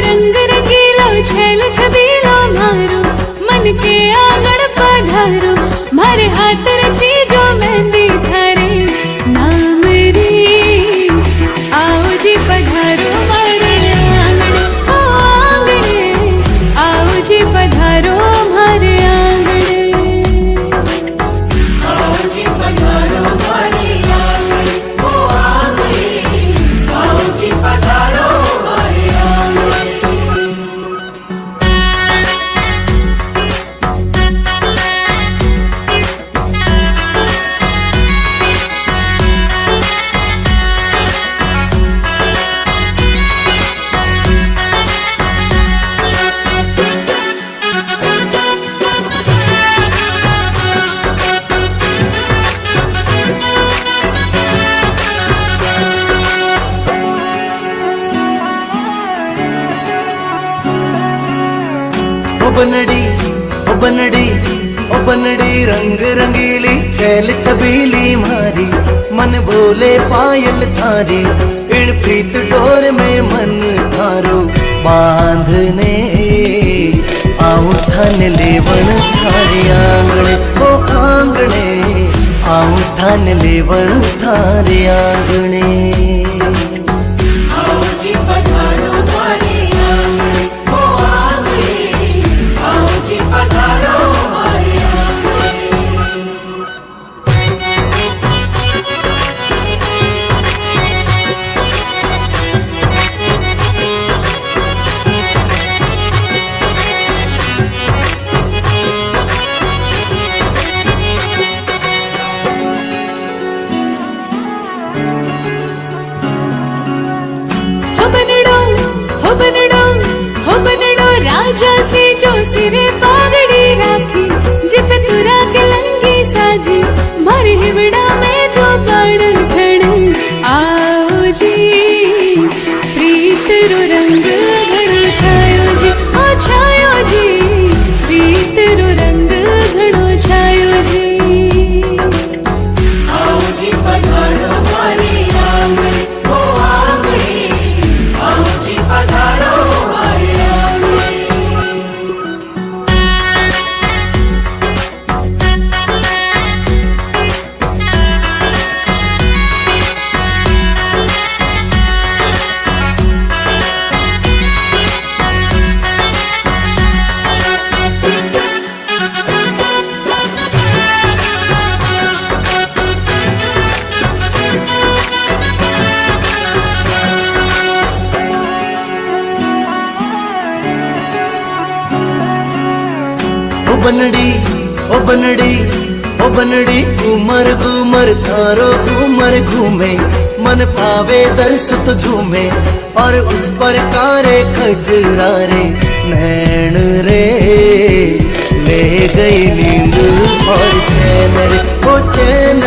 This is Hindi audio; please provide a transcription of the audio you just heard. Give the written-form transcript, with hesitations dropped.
रंग रंगीलो छेल छबीलो मारो मन के आंगण पधारो मारे हाथ रची जो मेहंदी थारे नाम री आओ जी पधारो मारे आंगण ओ आंगणे आओ जी पधारो मारे आंगणे आओ जी पधारो मारे आंगणे ओ आंगणे आओ जी पधारो ओ बनड़ी रंग रंगीली छैल छबीली मारी मन बोले पायल थारी इण प्रीत डोर में मन थारो बांधने आऊं थाने लेवण थारे आंगणे ओ आंगणे आऊं थाने लेवण थारे आंगणे आओ जी पधारो मारे आंगणे ओ आंगणे आओ जी पधारो मारे राजा से जो सिरे पागड़ी राखी जिप तुरा के लंगी साजी मारे हिवड़ा में जो बाण खड़े आओ जी प्रीत रो रंग घड़ो छायो जी ओ छायो जी प्रीत रो रंग घड़ो छायो जी आओ जी पधारो मारे आंगणे ओ आंगणे आओ जी पधारो मारे ओ बनड़ी घूमर घूमर थारो घूमर घूमे मन पावे दर्श तो झूमे और उस पर कारे खजरारे नैन रे ले गई नींद और चैन रे ओ चैन